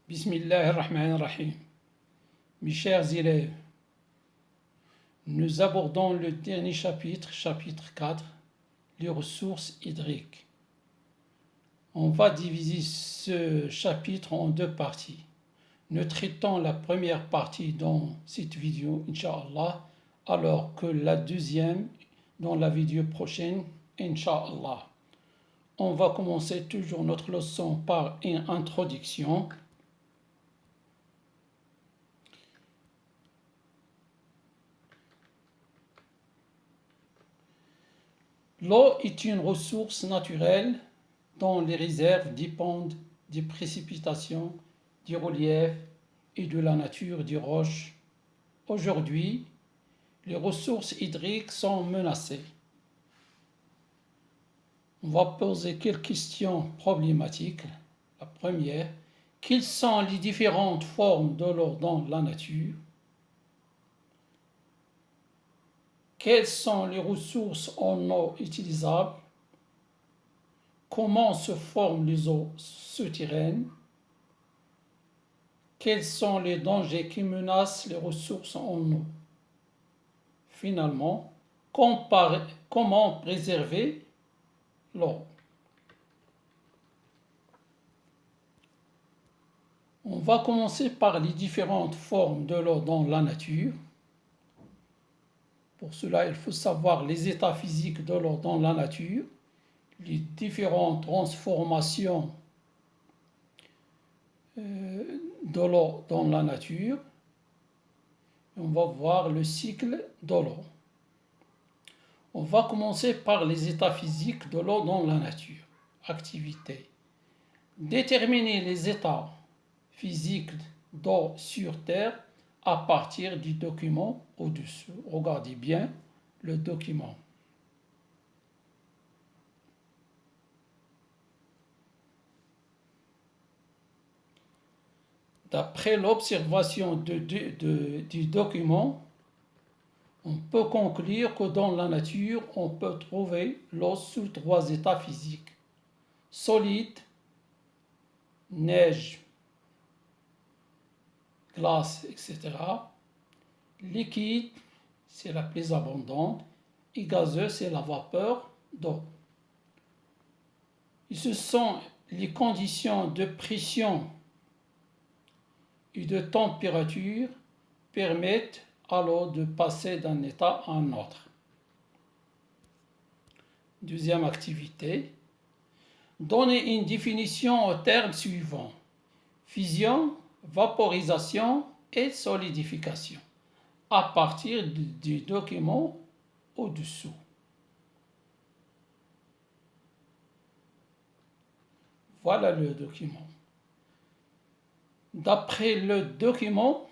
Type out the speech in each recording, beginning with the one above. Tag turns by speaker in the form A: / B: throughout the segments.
A: Bismillahirrahmanirrahim. Mes chers élèves, nous abordons le dernier chapitre, chapitre 4, les ressources hydriques. On va diviser ce chapitre en deux parties. Nous traitons la première partie dans cette vidéo, Inch'Allah, alors que la deuxième dans la vidéo prochaine, Inch'Allah. On va commencer toujours notre leçon par une introduction. L'eau est une ressource naturelle dont les réserves dépendent des précipitations, du relief et de la nature des roches. Aujourd'hui, les ressources hydriques sont menacées. On va poser quelques questions problématiques. La première, quelles sont les différentes formes de l'eau dans la nature? Quelles sont les ressources en eau utilisables? Comment se forment les eaux souterraines? Quels sont les dangers qui menacent les ressources en eau? Finalement, comment préserver l'eau? On va commencer par les différentes formes de l'eau dans la nature. Pour cela, il faut savoir les états physiques de l'eau dans la nature, les différentes transformations de l'eau dans la nature. On va voir le cycle de l'eau. On va commencer par les états physiques de l'eau dans la nature. Activité. Déterminer les états physiques d'eau sur Terre à partir du document au-dessous. Regardez bien le document. D'après l'observation du document, on peut conclure que dans la nature, on peut trouver l'eau sous trois états physiques. Solide, neige, glace, etc. Liquide, c'est la plus abondante, et gazeux, c'est la vapeur d'eau. Et ce sont les conditions de pression et de température permettent à l'eau de passer d'un état à un autre. Deuxième activité, donner une définition aux termes suivants: fusion, vaporisation et solidification, à partir du document au-dessous. Voilà le document. D'après le document,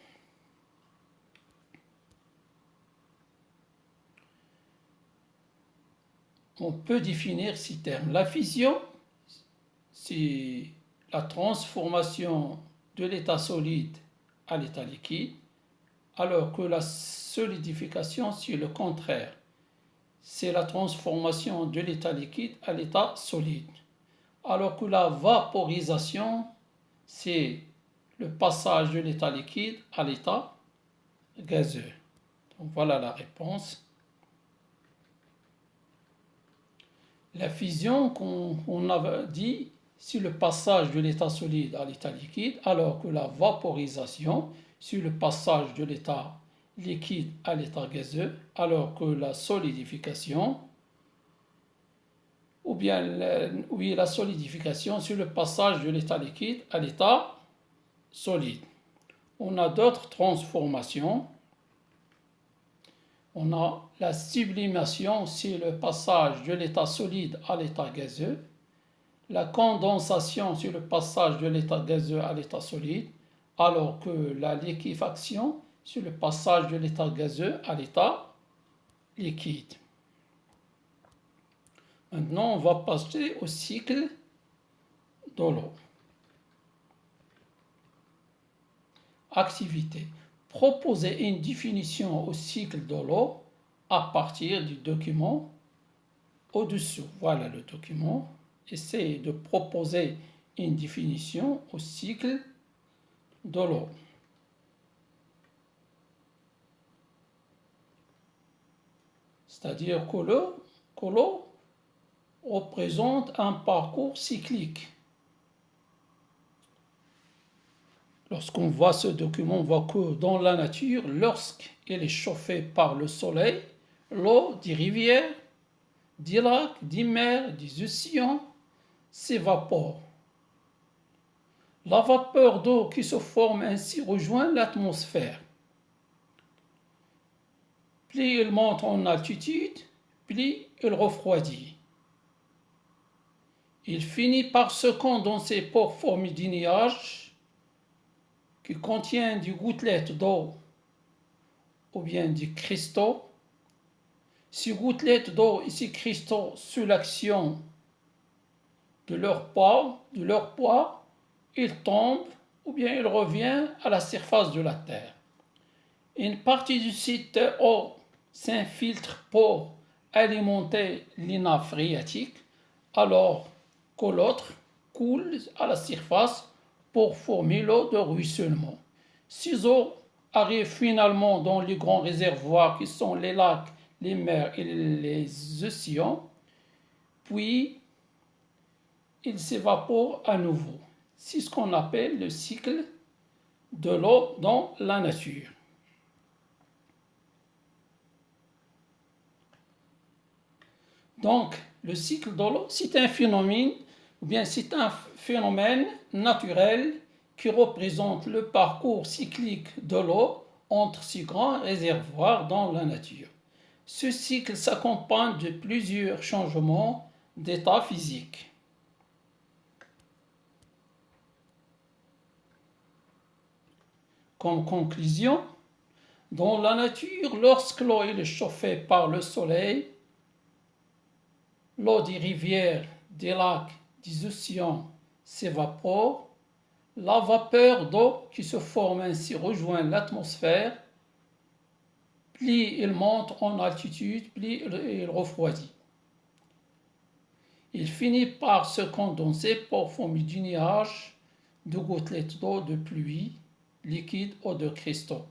A: on peut définir ces termes. La fission, c'est la transformation de l'état solide à l'état liquide, alors que la solidification, c'est le contraire. C'est la transformation de l'état liquide à l'état solide. Alors que la vaporisation, c'est le passage de l'état liquide à l'état gazeux. Donc voilà la réponse. La fusion, qu'on avait dit, c'est le passage de l'état solide à l'état liquide, alors que la vaporisation, c'est le passage de l'état liquide à l'état gazeux, alors que la solidification, la solidification, c'est le passage de l'état liquide à l'état solide. On a d'autres transformations. On a la sublimation, c'est le passage de l'état solide à l'état gazeux. La condensation, c'est le passage de l'état gazeux à l'état solide, alors que la liquéfaction, c'est le passage de l'état gazeux à l'état liquide. Maintenant, on va passer au cycle de l'eau. Activité. Proposer une définition au cycle de l'eau à partir du document au-dessous. Voilà le document. Essayez de proposer une définition au cycle de l'eau. C'est-à-dire que l'eau représente un parcours cyclique. Lorsqu'on voit ce document, on voit que dans la nature, lorsqu'elle est chauffée par le soleil, l'eau des rivières, des lacs, des mers, des océans s'évapore. La vapeur d'eau qui se forme ainsi rejoint l'atmosphère. Plus elle monte en altitude, plus elle refroidit. Il finit par se condenser pour former des nuages qui contiennent des gouttelettes d'eau ou bien des cristaux. Ces gouttelettes d'eau et ces cristaux, sous l'action de leur poids, ils tombent ou bien ils reviennent à la surface de la Terre. Une partie de cette eau s'infiltre pour alimenter les nappes phréatiques, alors que l'autre coule à la surface pour former l'eau de ruissellement. Ces eaux arrivent finalement dans les grands réservoirs qui sont les lacs, les mers et les océans, puis ils s'évaporent à nouveau. C'est ce qu'on appelle le cycle de l'eau dans la nature. Donc, le cycle de l'eau, c'est un phénomène naturel qui représente le parcours cyclique de l'eau entre ces grands réservoirs dans la nature. Ce cycle s'accompagne de plusieurs changements d'état physique. Comme conclusion, dans la nature, lorsque l'eau est chauffée par le soleil, l'eau des rivières, des lacs, des océans s'évapore, la vapeur d'eau qui se forme ainsi rejoint l'atmosphère, plus il monte en altitude, plus il refroidit. Il finit par se condenser pour former du nuage, de gouttelettes d'eau, de pluie, liquide ou de cristaux,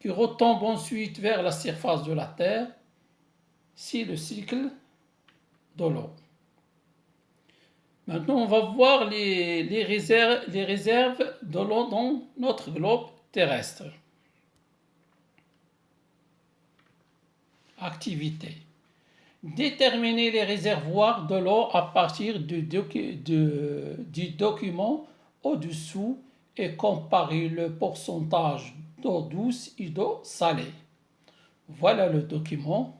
A: qui retombent ensuite vers la surface de la Terre. C'est le cycle de l'eau. Maintenant, on va voir les réserves de l'eau dans notre globe terrestre. Activité. Déterminer les réservoirs de l'eau à partir du document au-dessous et comparer le pourcentage d'eau douce et d'eau salée. Voilà le document.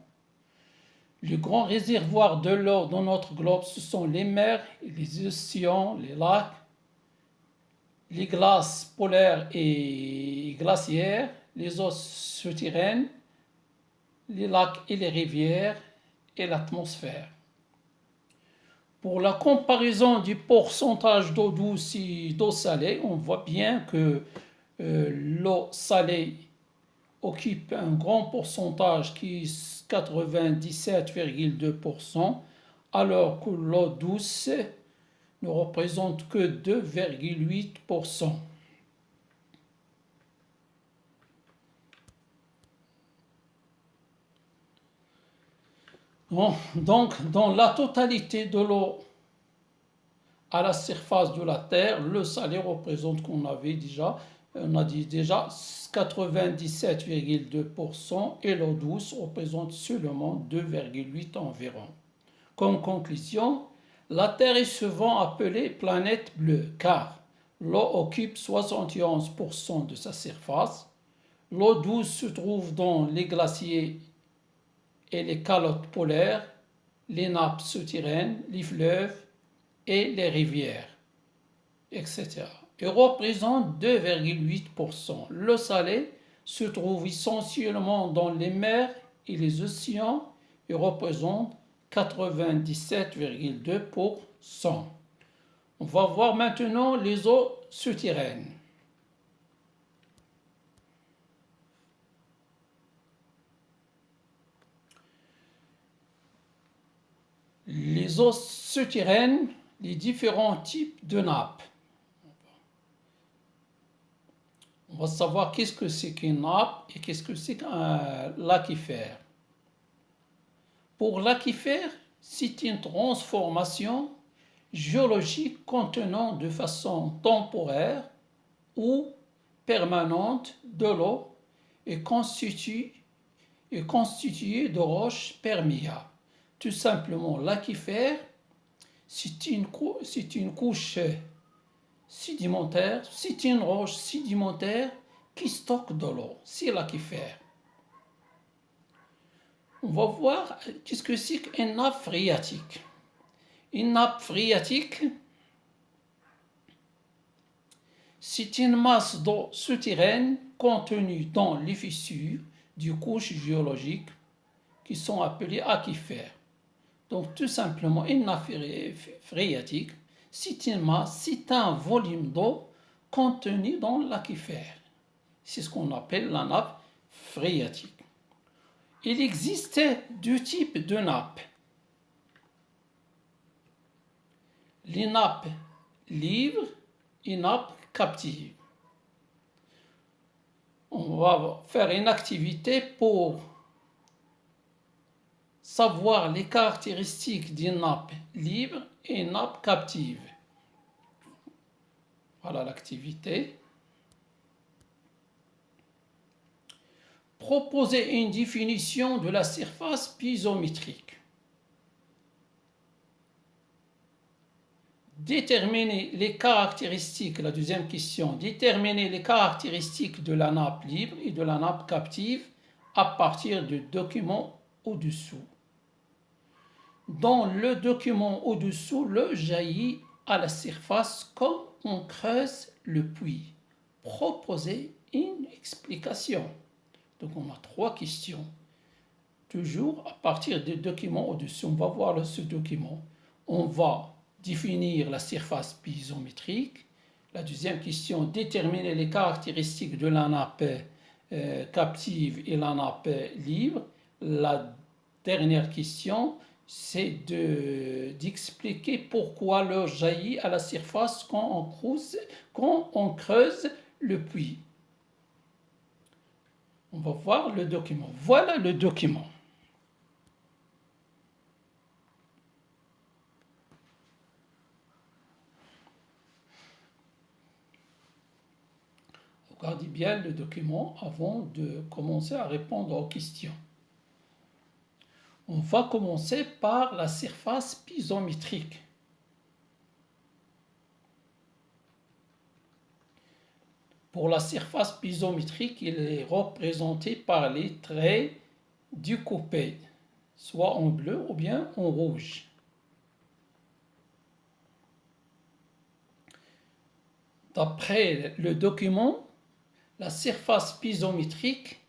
A: Les grands réservoirs de l'eau dans notre globe, ce sont les mers, les océans, les lacs, les glaces polaires et glaciaires, les eaux souterraines, les lacs et les rivières et l'atmosphère. Pour la comparaison du pourcentage d'eau douce et d'eau salée, on voit bien que l'eau salée occupe un grand pourcentage qui est 97,2%, alors que l'eau douce ne représente que 2,8%. Donc, dans la totalité de l'eau à la surface de la Terre, le salé représente, on a dit déjà 97,2% et l'eau douce représente seulement 2,8% environ. Comme conclusion, la Terre est souvent appelée planète bleue car l'eau occupe 71% de sa surface. L'eau douce se trouve dans les glaciers et les calottes polaires, les nappes souterraines, les fleuves et les rivières, etc. Et représente 2,8%. L'eau salée se trouve essentiellement dans les mers et les océans et représente 97,2%. On va voir maintenant les eaux souterraines. Les eaux souterraines, les différents types de nappes. On va savoir qu'est-ce que c'est qu'une nappe et qu'est-ce que c'est qu'un aquifère. Pour l'aquifère, c'est une transformation géologique contenant de façon temporaire ou permanente de l'eau et constituée de roches perméables. Tout simplement, l'aquifère, c'est une couche sédimentaire, c'est une roche sédimentaire qui stocke de l'eau. C'est l'aquifère. On va voir qu'est-ce que c'est qu'une nappe phréatique. Une nappe phréatique, c'est une masse d'eau souterraine contenue dans les fissures des couches géologiques qui sont appelées aquifères. Donc tout simplement, une nappe phréatique, c'est une masse, c'est un volume d'eau contenu dans l'aquifère. C'est ce qu'on appelle la nappe phréatique. Il existe deux types de nappes. Les nappes libres et nappes captives. On va faire une activité pour savoir les caractéristiques d'une nappe libre et une nappe captive. Voilà l'activité. Proposer une définition de la surface piezométrique. Déterminer les caractéristiques, la deuxième question, déterminer les caractéristiques de la nappe libre et de la nappe captive à partir du document au-dessous. Dans le document au-dessous, l'eau jaillit à la surface comme on creuse le puits. Proposer une explication. Donc on a trois questions. Toujours à partir du document au-dessus, on va voir ce document. On va définir la surface piezométrique. La deuxième question, déterminer les caractéristiques de la nappe captive et la nappe libre. La dernière question, c'est d'expliquer pourquoi l'eau jaillit à la surface quand on creuse le puits. On va voir le document. Voilà le document. Regardez bien le document avant de commencer à répondre aux questions. On va commencer par la surface piezométrique. Pour la surface piezométrique, il est représenté par les traits découpés, soit en bleu ou bien en rouge. D'après le document, la surface piezométrique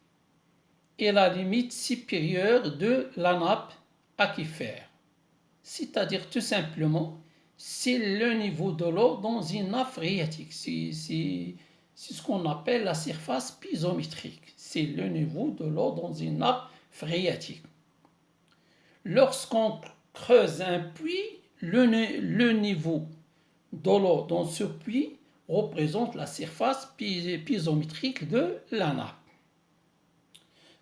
A: est la limite supérieure de la nappe aquifère. C'est-à-dire tout simplement, c'est le niveau de l'eau dans une nappe phréatique. C'est ce qu'on appelle la surface piezométrique. C'est le niveau de l'eau dans une nappe phréatique. Lorsqu'on creuse un puits, le niveau de l'eau dans ce puits représente la surface piezométrique de la nappe.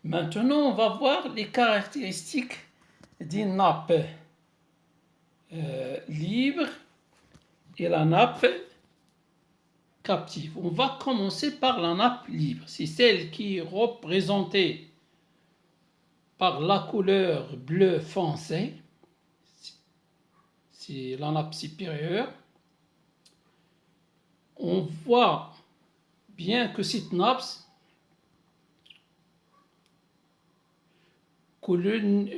A: Maintenant, on va voir les caractéristiques d'une nappe libre et la nappe captive. On va commencer par la nappe libre. C'est celle qui est représentée par la couleur bleu foncé. C'est la nappe supérieure. On voit bien que cette nappe, une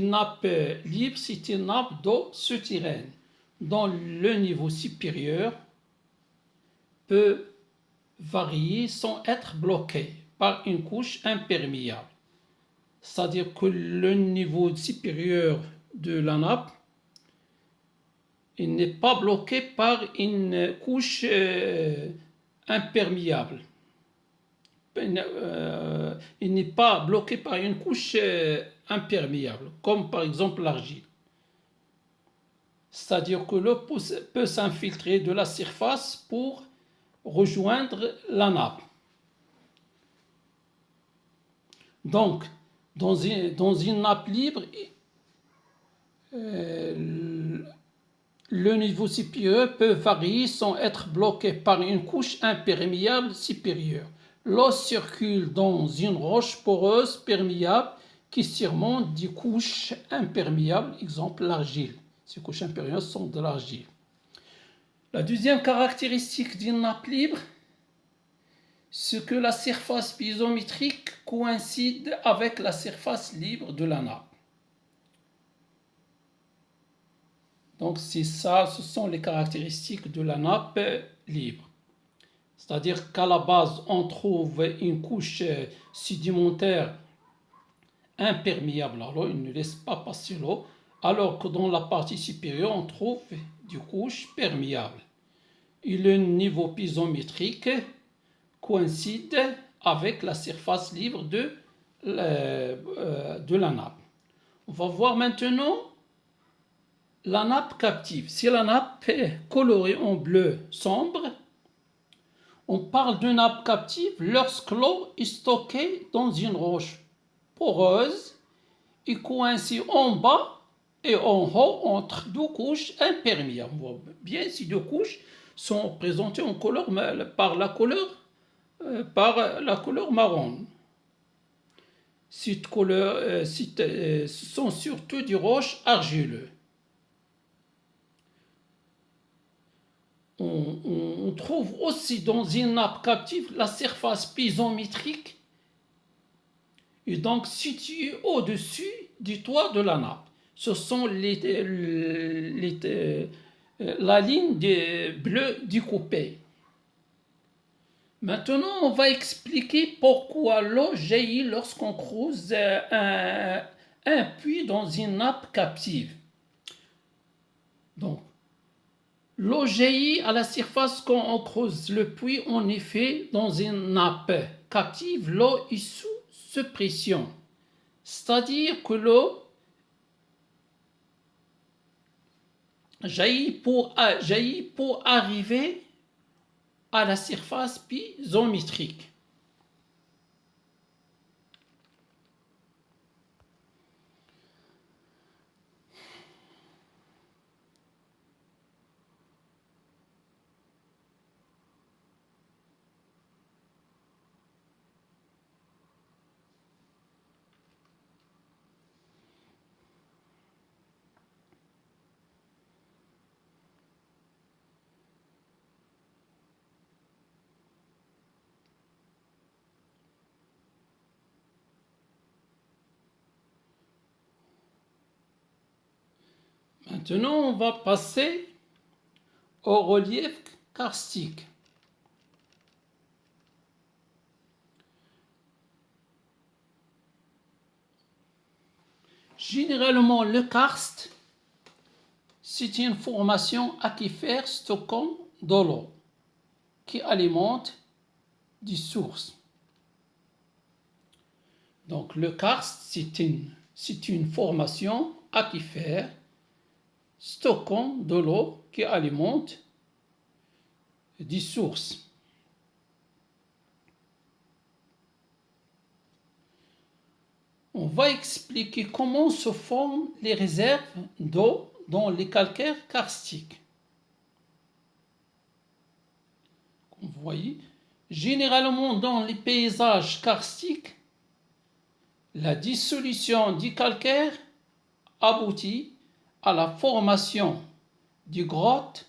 A: nappe libre, c'est une nappe d'eau souterraine dont le niveau supérieur peut varier sans être bloqué par une couche imperméable. C'est-à-dire que le niveau supérieur de la nappe n'est pas bloqué par une couche imperméable. Il n'est pas bloqué par une couche imperméable, comme par exemple l'argile. C'est-à-dire que l'eau peut s'infiltrer de la surface pour rejoindre la nappe. Donc, dans une nappe libre, le niveau supérieur peut varier sans être bloqué par une couche imperméable supérieure. L'eau circule dans une roche poreuse perméable qui surmonte des couches imperméables, exemple l'argile. Ces couches imperméables sont de l'argile. La deuxième caractéristique d'une nappe libre, c'est que la surface piezométrique coïncide avec la surface libre de la nappe. Donc c'est ça, ce sont les caractéristiques de la nappe libre. C'est-à-dire qu'à la base, on trouve une couche sédimentaire imperméable à l'eau, il ne laisse pas passer l'eau, alors que dans la partie supérieure, on trouve des couches perméables. Et le niveau piezométrique coïncide avec la surface libre de la nappe. On va voir maintenant la nappe captive. Si la nappe est colorée en bleu sombre, on parle de nappe captive lorsque l'eau est stockée dans une roche poreuse et coincée en bas et en haut entre deux couches imperméables. On voit bien ces deux couches sont représentées en couleur par la couleur marron. Cette couleur, ce sont surtout des roches argileuses. On trouve aussi dans une nappe captive la surface piezométrique et donc située au-dessus du toit de la nappe. Ce sont la ligne bleue découpée. Maintenant, on va expliquer pourquoi l'eau jaillit lorsqu'on creuse un puits dans une nappe captive. Donc, l'eau jaillit à la surface quand on creuse le puits. En effet, dans une nappe captive, l'eau est sous pression. C'est-à-dire que l'eau jaillit pour arriver à la surface piezométrique. Maintenant, on va passer au relief karstique. Généralement, le karst, c'est une formation aquifère stockant de l'eau qui alimente des sources. Donc, le karst, c'est une formation aquifère stockant de l'eau qui alimente des sources. On va expliquer comment se forment les réserves d'eau dans les calcaires karstiques. Comme vous voyez, généralement dans les paysages karstiques, la dissolution du calcaire aboutit à la formation de grottes,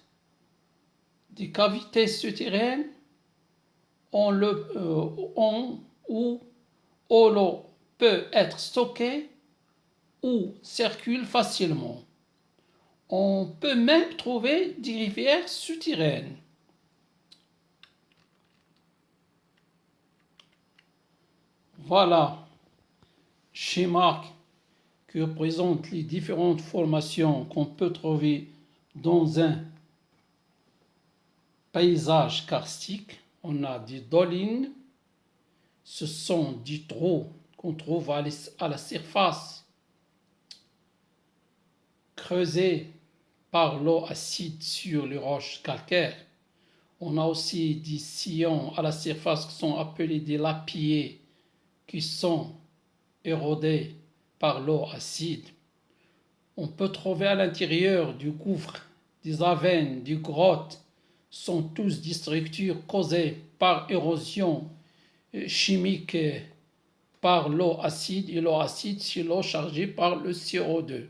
A: des cavités souterraines où l'eau peut être stockée ou circule facilement. On peut même trouver des rivières souterraines. Voilà, schéma qui représente les différentes formations qu'on peut trouver dans un paysage karstique. On a des dolines, ce sont des trous qu'on trouve à la surface creusée par l'eau acide sur les roches calcaires. On a aussi des sillons à la surface qui sont appelés des lapiers, qui sont érodés par l'eau acide. On peut trouver à l'intérieur du gouffre des avennes, des grottes, sont tous des structures causées par érosion chimique par l'eau acide, et l'eau acide, c'est l'eau chargée par le CO2.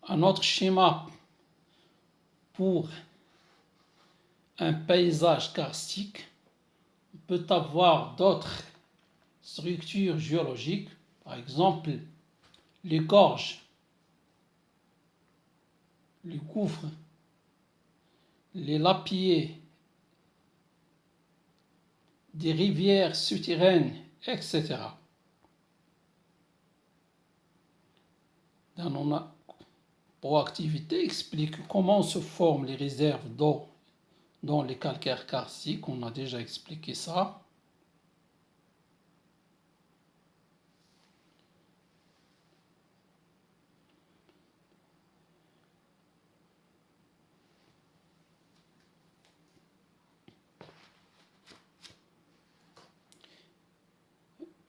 A: Un autre schéma pour un paysage karstique peut avoir d'autres structures géologiques, par exemple les gorges, les gouffres, les lapiers, des rivières souterraines, etc. Dans notre proactivité explique comment se forment les réserves d'eau dans les calcaires karstiques, on a déjà expliqué ça.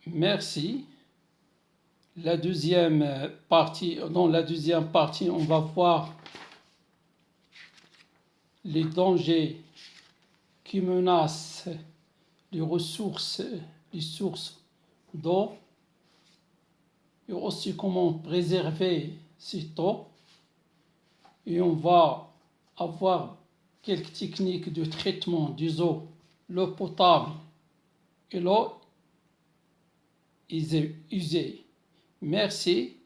A: Merci. Dans la deuxième partie, on va voir les dangers qui menacent les sources d'eau, et aussi comment préserver cette eau. Et on va avoir quelques techniques de traitement des eaux, l'eau potable et l'eau usée. Merci.